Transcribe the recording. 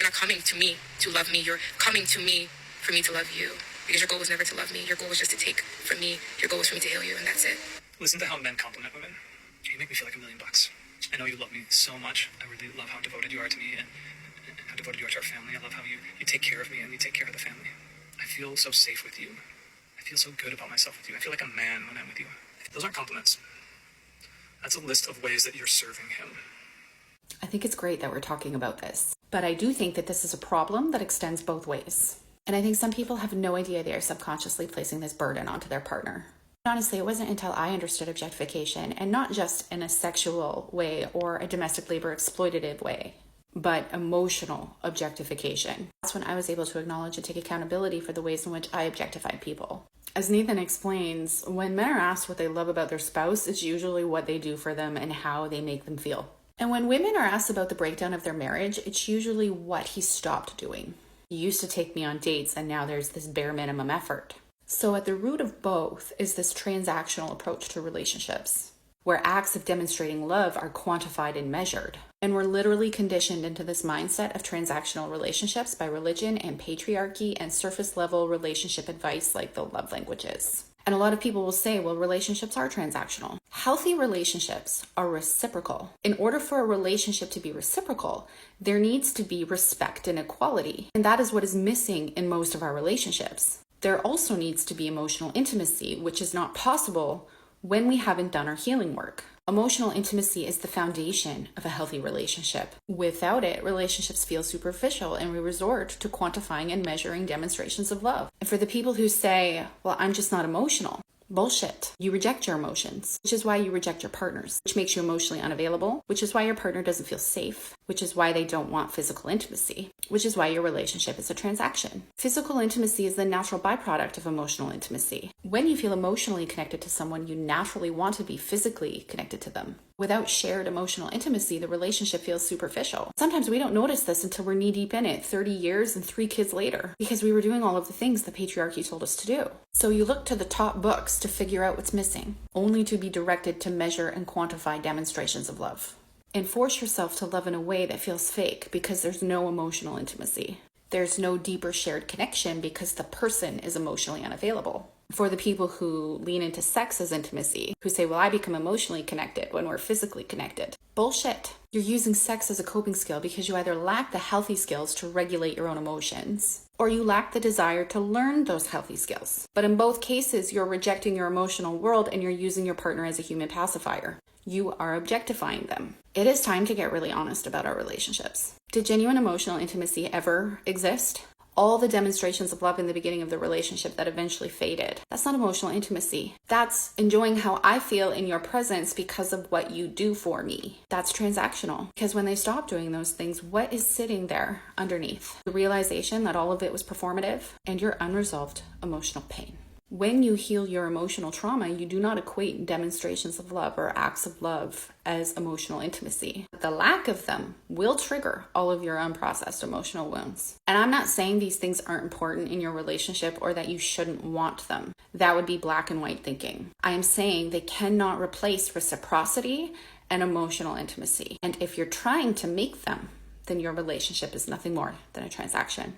You're not coming to me to love me. You're coming to me for me to love you. Because your goal was never to love me. Your goal was just to take from me. Your goal was for me to heal you, and that's it. Listen to how men compliment women. You make me feel like $1 million. I know you love me so much. I really love how devoted you are to me and how devoted you are to our family. I love how you take care of me and you take care of the family. I feel so safe with you. I feel so good about myself with you. I feel like a man when I'm with you. Those aren't compliments. That's a list of ways that you're serving him. I think it's great that we're talking about this, but I do think that this is a problem that extends both ways. And I think some people have no idea they are subconsciously placing this burden onto their partner. Honestly, it wasn't until I understood objectification, and not just in a sexual way or a domestic labor exploitative way, but emotional objectification. That's when I was able to acknowledge and take accountability for the ways in which I objectified people. As Nathan explains, when men are asked what they love about their spouse, it's usually what they do for them and how they make them feel. And when women are asked about the breakdown of their marriage, it's usually what he stopped doing. You used to take me on dates, and now there's this bare minimum effort. So at the root of both is this transactional approach to relationships, where acts of demonstrating love are quantified and measured. And we're literally conditioned into this mindset of transactional relationships by religion and patriarchy and surface level relationship advice like the love languages. And a lot of people will say, well, relationships are transactional. Healthy relationships are reciprocal. In order for a relationship to be reciprocal, there needs to be respect and equality. And that is what is missing in most of our relationships. There also needs to be emotional intimacy, which is not possible when we haven't done our healing work. Emotional intimacy is the foundation of a healthy relationship. Without it, relationships feel superficial and we resort to quantifying and measuring demonstrations of love. And for the people who say, well, I'm just not emotional, bullshit. You reject your emotions, which is why you reject your partners, which makes you emotionally unavailable, which is why your partner doesn't feel safe, which is why they don't want physical intimacy, which is why your relationship is a transaction. Physical intimacy is the natural byproduct of emotional intimacy. When you feel emotionally connected to someone, you naturally want to be physically connected to them. Without shared emotional intimacy, the relationship feels superficial. Sometimes we don't notice this until we're knee deep in it 30 years and 3 kids later, because we were doing all of the things the patriarchy told us to do. So you look to the top books to figure out what's missing, only to be directed to measure and quantify demonstrations of love. And force yourself to love in a way that feels fake because there's no emotional intimacy. There's no deeper shared connection because the person is emotionally unavailable. For the people who lean into sex as intimacy, who say, well, I become emotionally connected when we're physically connected. Bullshit. You're using sex as a coping skill because you either lack the healthy skills to regulate your own emotions, or you lack the desire to learn those healthy skills. But in both cases, you're rejecting your emotional world and you're using your partner as a human pacifier. You are objectifying them. It is time to get really honest about our relationships. Did genuine emotional intimacy ever exist? All the demonstrations of love in the beginning of the relationship that eventually faded. That's not emotional intimacy. That's enjoying how I feel in your presence because of what you do for me. That's transactional. Because when they stop doing those things, what is sitting there underneath? The realization that all of it was performative and your unresolved emotional pain. When you heal your emotional trauma, you do not equate demonstrations of love or acts of love as emotional intimacy. The lack of them will trigger all of your unprocessed emotional wounds. And I'm not saying these things aren't important in your relationship or that you shouldn't want them. That would be black and white thinking. I am saying they cannot replace reciprocity and emotional intimacy. And if you're trying to make them, then your relationship is nothing more than a transaction.